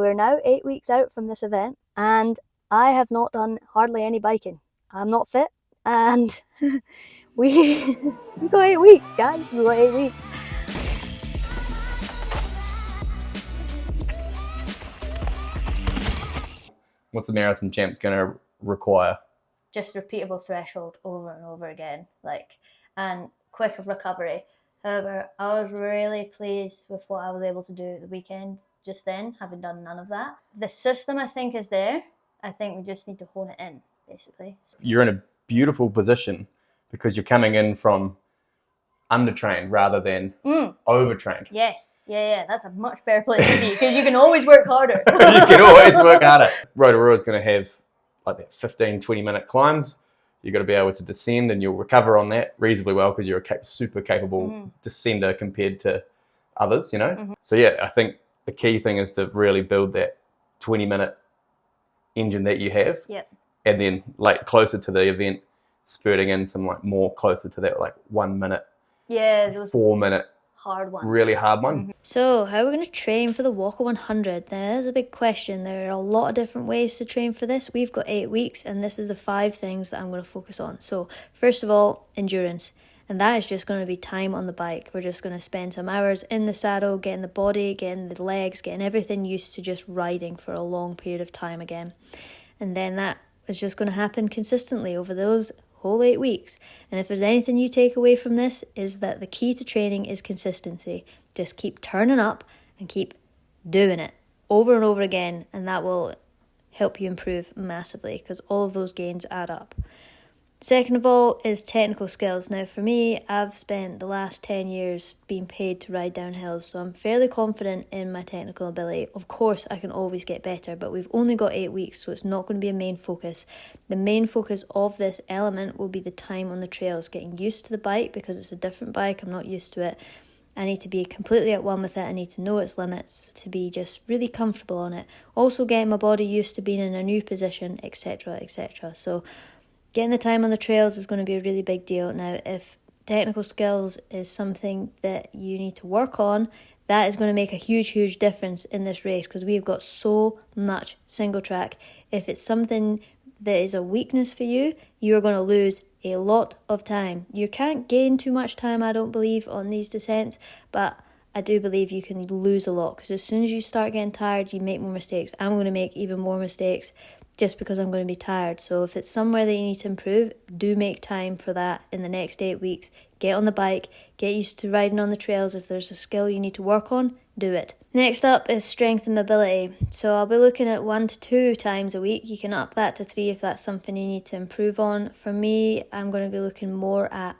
we're now 8 weeks out from this event, and I have not done hardly any biking. I'm not fit, and we got 8 weeks, guys. We got 8 weeks. What's the marathon champs going to require? Just repeatable threshold over and over again, and quick recovery. However, I was really pleased with what I was able to do at the weekend just then, having done none of that. The system, I think, is there. I think we just need to hone it in, basically. You're in a beautiful position because you're coming in from undertrained rather than overtrained. Yes, yeah, that's a much better place to be because you can always work harder. You can always work harder. Rotorua is going to have like that 15-20 minute climbs. You've got to be able to descend, and you'll recover on that reasonably well because you're a super capable descender compared to others, you know? So yeah, I think the key thing is to really build that 20-minute engine that you have. Yep. And then like closer to the event, spurting in some like more closer to that like 1 minute, 4 minute hard ones. Really hard one. So how are we going to train for the Walker 100? Now that's a big question. There are a lot of different ways to train for this. We've got 8 weeks, and this is the 5 things that I'm going to focus on. So first of all, endurance. And that is just going to be time on the bike. We're just going to spend some hours in the saddle, getting the body, getting the legs, getting everything used to just riding for a long period of time again. And then that is just going to happen consistently over those whole 8 weeks. And if there's anything you take away from this, is that the key to training is consistency. Just keep turning up and keep doing it over and over again, and that will help you improve massively because all of those gains add up. Second of all is technical skills. Now for me, I've spent the last 10 years being paid to ride down hills, so I'm fairly confident in my technical ability. Of course, I can always get better, but we've only got 8 weeks, so it's not going to be a main focus. The main focus of this element will be the time on the trails, getting used to the bike because it's a different bike, I'm not used to it. I need to be completely at one with it, I need to know its limits, to be just really comfortable on it. Also getting my body used to being in a new position, etc, etc. So getting the time on the trails is going to be a really big deal. Now, if technical skills is something that you need to work on, that is going to make a huge difference in this race because we've got so much single track. If it's something that is a weakness for you, you're going to lose a lot of time. You can't gain too much time, I don't believe, on these descents, but I do believe you can lose a lot because as soon as you start getting tired, you make more mistakes. I'm going to make even more mistakes just because I'm going to be tired. So if it's somewhere that you need to improve, do make time for that in the next 8 weeks. Get on the bike, get used to riding on the trails. If there's a skill you need to work on, do it. Next up is strength and mobility. So I'll be looking at 1 to 2 times a week. You can up that to 3 if that's something you need to improve on. For me, I'm going to be looking more at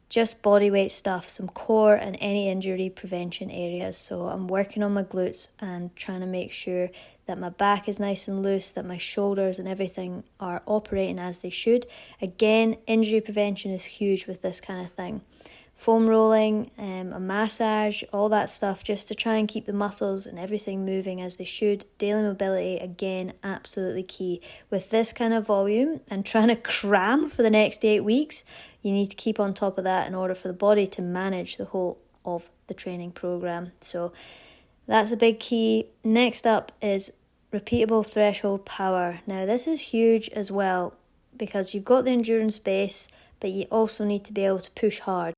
just bodyweight stuff, some core and any injury prevention areas. So I'm working on my glutes and trying to make sure that my back is nice and loose, that my shoulders and everything are operating as they should. Again, injury prevention is huge with this kind of thing. Foam rolling, a massage, all that stuff, just to try and keep the muscles and everything moving as they should. Daily mobility, again, absolutely key. With this kind of volume and trying to cram for the next 8 weeks, you need to keep on top of that in order for the body to manage the whole of the training program. So that's a big key. Next up is repeatable threshold power. Now this is huge as well because you've got the endurance base, but you also need to be able to push hard.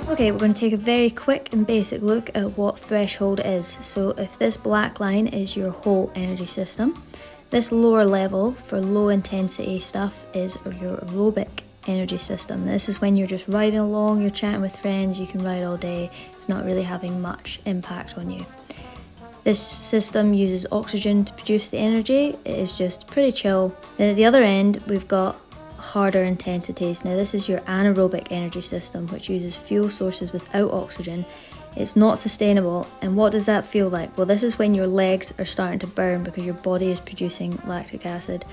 Okay, we're going to take a very quick and basic look at what threshold is. So if this black line is your whole energy system, this lower level for low intensity stuff is your aerobic energy system. This is when you're just riding along, you're chatting with friends, you can ride all day, it's not really having much impact on you. This system uses oxygen to produce the energy, it is just pretty chill. Then at the other end, we've got harder intensities. Now this is your anaerobic energy system, which uses fuel sources without oxygen. It's not sustainable. And what does that feel like? Well, this is when your legs are starting to burn because your body is producing lactic acid.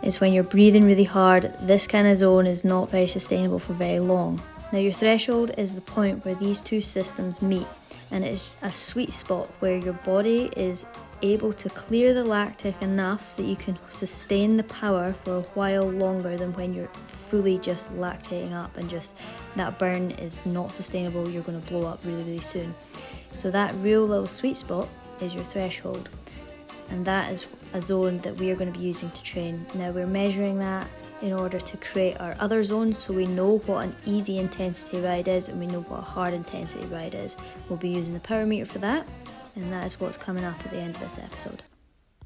It's when you're breathing really hard. This kind of zone is not very sustainable for very long. Now your threshold is the point where these two systems meet, and it's a sweet spot where your body is able to clear the lactic enough that you can sustain the power for a while longer than when you're fully just lactating up and just that burn is not sustainable, you're going to blow up really soon. So that real little sweet spot is your threshold. and that is a zone that we are going to be using to train. Now we're measuring that in order to create our other zones, so we know what an easy intensity ride is and we know what a hard intensity ride is. We'll be using the power meter for that, and that is what's coming up at the end of this episode.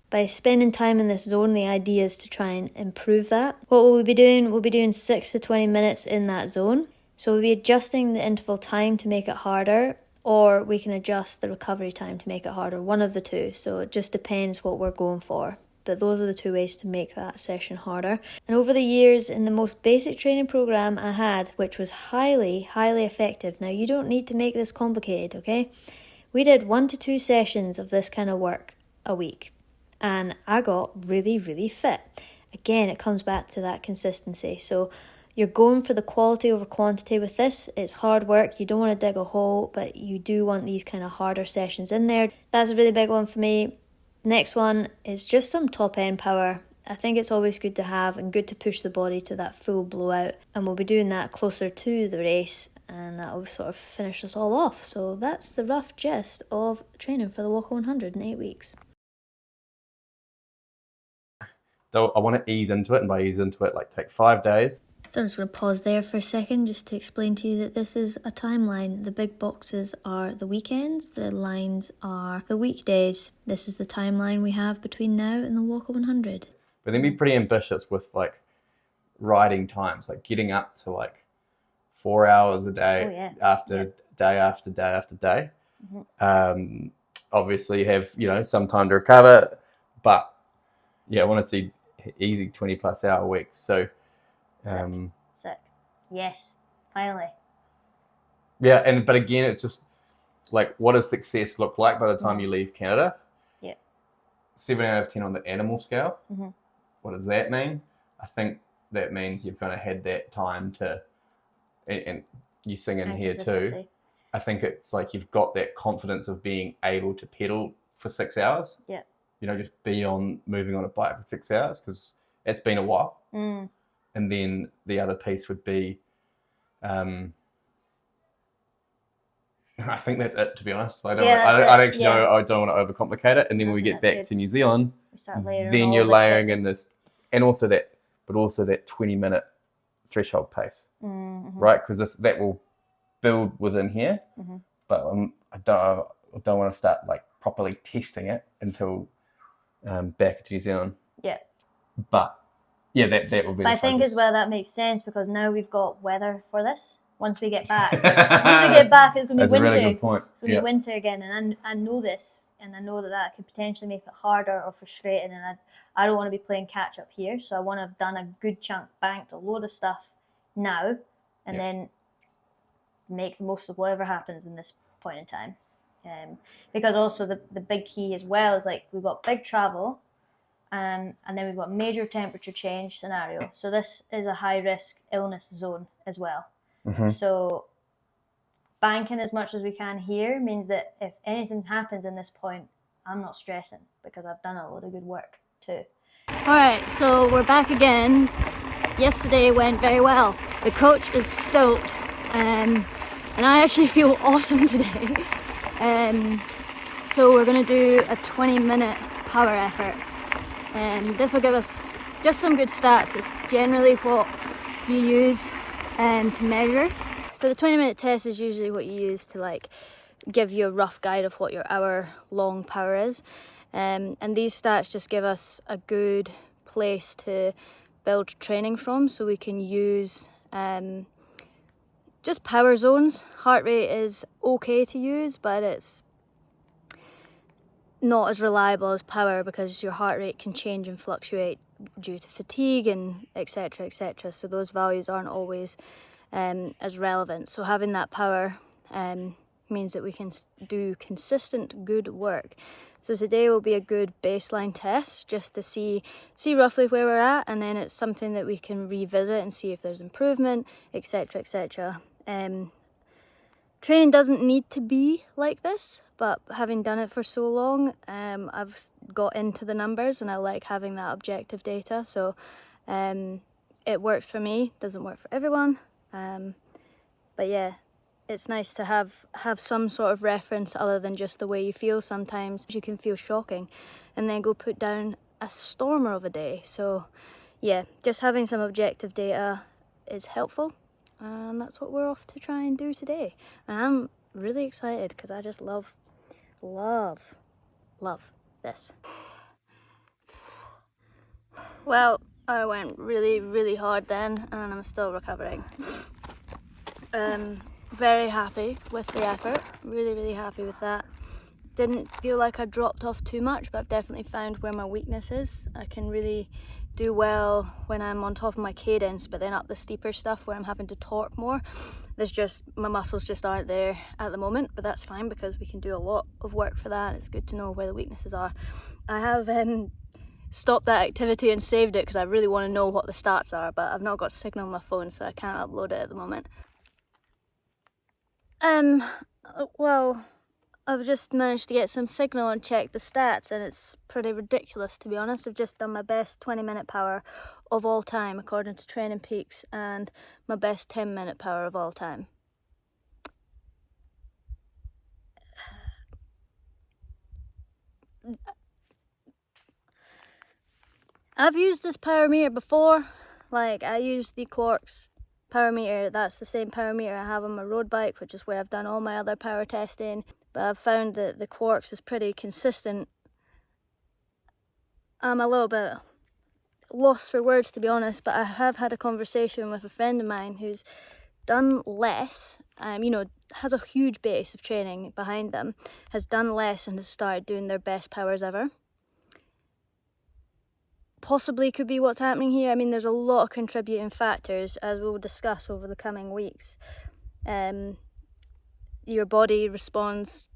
By spending time in this zone, the idea is to try and improve that. What will we be doing? We'll be doing 6 to 20 minutes in that zone. So we'll be adjusting the interval time to make it harder, or we can adjust the recovery time to make it harder, one of the two. So it just depends what we're going for. But those are the two ways to make that session harder. And over the years, in the most basic training program I had, which was highly, highly effective. Now, you don't need to make this complicated, okay? We did 1 to 2 sessions of this kind of work a week, and I got really, really fit. Again, it comes back to that consistency. So you're going for the quality over quantity with this. It's hard work. You don't want to dig a hole, but you do want these kind of harder sessions in there. That's a really big one for me. Next one is just some top end power. I think it's always good to have and good to push the body to that full blowout. And we'll be doing that closer to the race, and that will sort of finish us all off. So that's the rough gist of training for the Walker 100 in 8 weeks. So I want to ease into it, and by ease into it, like take 5 days. So I'm just going to pause there for a second just to explain to you that this is a timeline. The big boxes are the weekends, the lines are the weekdays. This is the timeline we have between now and the Walker 100. But then be pretty ambitious with like riding times, like getting up to like 4 hours a day after day after day after day. Obviously have, some time to recover, but I want to see easy 20 plus hour weeks. So Sick. Yes, finally. Yeah, but again, it's just like, what does success look like by the time you leave Canada? 7 out of 10 on the animal scale. What does that mean? I think that means you've kind of had that time to, and you sing in here too. I think it's like you've got that confidence of being able to pedal for 6 hours. Just moving on a bike for 6 hours, because it's been a while. And then the other piece would be, I think that's it, to be honest. I don't want to overcomplicate it. And then when we get back to New Zealand, then you're layering in this, and also that 20-minute threshold pace, right? Because that will build within here, but I don't want to start like properly testing it until back to New Zealand. But that will be. But I think as well that makes sense, because now we've got weather for this. Once we get back, it's going to be winter. That's a really good point. It's going to be winter again, and I know this, and I know that could potentially make it harder or frustrating, and I don't want to be playing catch up here. So I want to have done a good chunk, banked a load of stuff now, and then make the most of whatever happens in this point in time. Because also the big key as well is, like, we've got big travel, and then we've got major temperature change scenario. So this is a high risk illness zone as well. So banking as much as we can here means that if anything happens in this point, I'm not stressing, because I've done a lot of good work too. Alright, so we're back again. Yesterday went very well. The coach is stoked, and I actually feel awesome today. So we're going to do a 20-minute power effort, and this will give us just some good stats. It's generally what you use to measure. So the 20-minute test is usually what you use to like give you a rough guide of what your hour-long power is. And these stats just give us a good place to build training from, so we can use just power zones. Heart rate is okay to use, but it's not as reliable as power, because your heart rate can change and fluctuate due to fatigue and etc, etc. So those values aren't always as relevant. So having that power means that we can do consistent good work. So today will be a good baseline test, just to see roughly where we're at, and then it's something that we can revisit and see if there's improvement, etc, etc. Training doesn't need to be like this, but having done it for so long, I've got into the numbers, and I like having that objective data. So it works for me, doesn't work for everyone. But yeah, it's nice to have some sort of reference other than just the way you feel. Sometimes you can feel shocking and then go put down a stormer of a day. So yeah, just having some objective data is helpful, and that's what we're off to try and do today. And I'm really excited because I just love this. Well, I went really hard then, and I'm still recovering. Very happy with the effort, really happy with that. Didn't feel like I dropped off too much, but I've definitely found where my weakness is. I can really do well when I'm on top of my cadence, but then up the steeper stuff where I'm having to torque more, there's just, my muscles just aren't there at the moment, but that's fine because we can do a lot of work for that. It's good to know where the weaknesses are. I have stopped that activity and saved it because I really want to know what the stats are, but I've not got signal on my phone, so I can't upload it at the moment. Well, I've just managed to get some signal and check the stats, and it's pretty ridiculous, to be honest. I've just done my best 20-minute power of all time according to Training Peaks, and my best 10-minute power of all time. I've used this power meter before. Like, I used the Quarks power meter. That's the same power meter I have on my road bike, which is where I've done all my other power testing. But I've found that the Quarks is pretty consistent. I'm a little bit lost for words, to be honest, but I have had a conversation with a friend of mine who's done less, you know, has a huge base of training behind them, has done less and has started doing their best powers ever. Possibly could be what's happening here. I mean, there's a lot of contributing factors, as we'll discuss over the coming weeks. Your body responds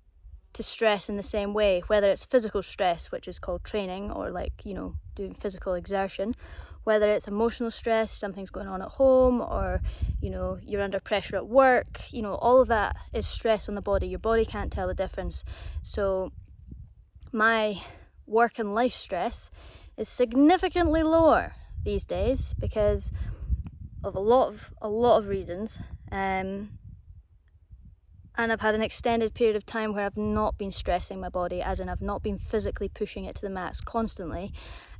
to stress in the same way, whether it's physical stress, which is called training, or like, you know, doing physical exertion, whether it's emotional stress, something's going on at home, or, you know, you're under pressure at work, you know, all of that is stress on the body. Your body can't tell the difference. So my work and life stress is significantly lower these days because of a lot of reasons, and I've had an extended period of time where I've not been stressing my body, as in I've not been physically pushing it to the max constantly,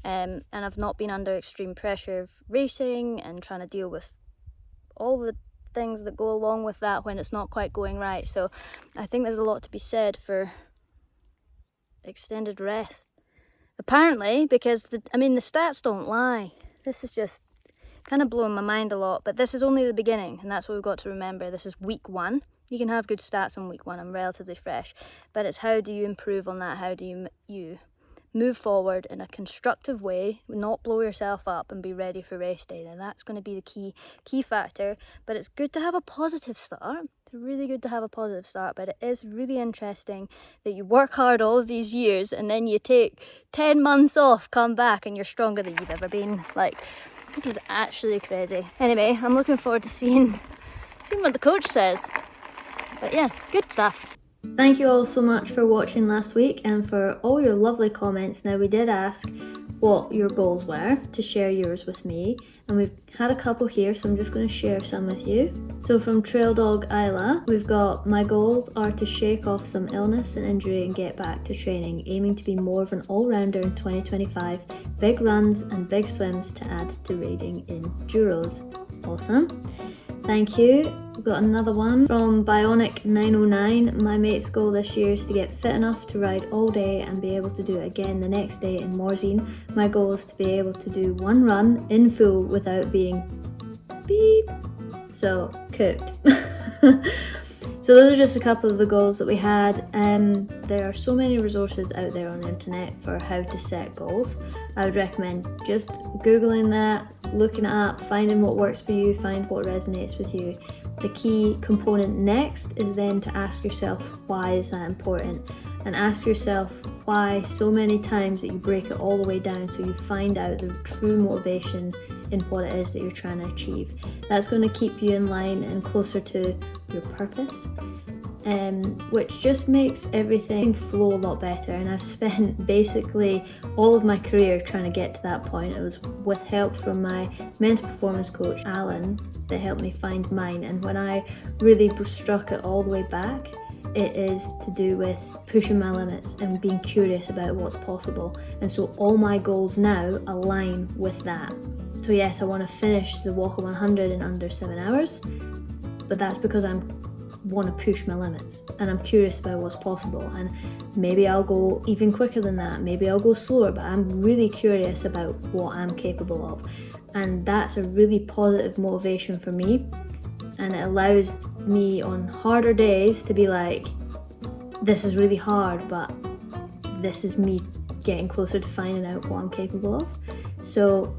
and I've not been under extreme pressure of racing and trying to deal with all the things that go along with that when it's not quite going right. So I think there's a lot to be said for extended rest. Apparently, because the stats don't lie. This is just kind of blowing my mind a lot, but this is only the beginning, and that's what we've got to remember. This is week 1. You can have good stats on week 1. I'm relatively fresh, but it's how do you improve on that? How do you move forward in a constructive way, not blow yourself up, and be ready for race day? And that's going to be the key factor. But it's good to have a positive start. It's really good to have a positive start, but it is really interesting that you work hard all of these years and then you take 10 months off, come back, and you're stronger than you've ever been. Like, this is actually crazy. Anyway, I'm looking forward to seeing what the coach says. But yeah, good stuff. Thank you all so much for watching last week and for all your lovely comments. Now, we did ask what your goals were, to share yours with me, and we've had a couple here, so I'm just going to share some with you. So from Trail Dog Isla, we've got, my goals are to shake off some illness and injury and get back to training, aiming to be more of an all-rounder in 2025, big runs and big swims to add to raiding in Duros. Awesome. Thank you. We've got another one from Bionic 909. My mate's goal this year is to get fit enough to ride all day and be able to do it again the next day in Morzine. My goal is to be able to do one run in full without being beep. So, cooked. So those are just a couple of the goals that we had. There are so many resources out there on the internet for how to set goals. I would recommend just Googling that, looking it up, finding what works for you, find what resonates with you. The key component next is then to ask yourself, why is that important? And ask yourself why so many times that you break it all the way down so you find out the true motivation in what it is that you're trying to achieve. That's going to keep you in line and closer to your purpose. which just makes everything flow a lot better. And I've spent basically all of my career trying to get to that point. It was with help from my mental performance coach, Alan, that helped me find mine. And when I really struck it all the way back, it is to do with pushing my limits and being curious about what's possible. And so all my goals now align with that. So yes, I want to finish the Walker 100 in under 7 hours, but that's because I want to push my limits and I'm curious about what's possible. And maybe I'll go even quicker than that, maybe I'll go slower, but I'm really curious about what I'm capable of. And that's a really positive motivation for me. And it allows me on harder days to be like, this is really hard, but this is me getting closer to finding out what I'm capable of. So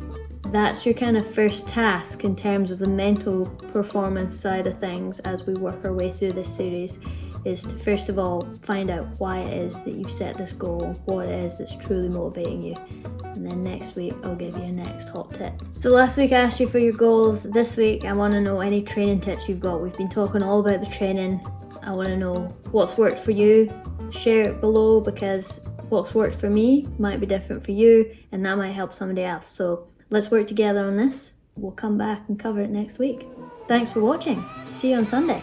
that's your kind of first task in terms of the mental performance side of things as we work our way through this series, is to first of all find out why it is that you've set this goal, what it is that's truly motivating you. And then next week I'll give you a next hot tip. So last week I asked you for your goals. This week I want to know any training tips you've got. We've been talking all about the training. I want to know what's worked for you. Share it below, because what's worked for me might be different for you and that might help somebody else. So let's work together on this. We'll come back and cover it next week. Thanks for watching. See you on Sunday.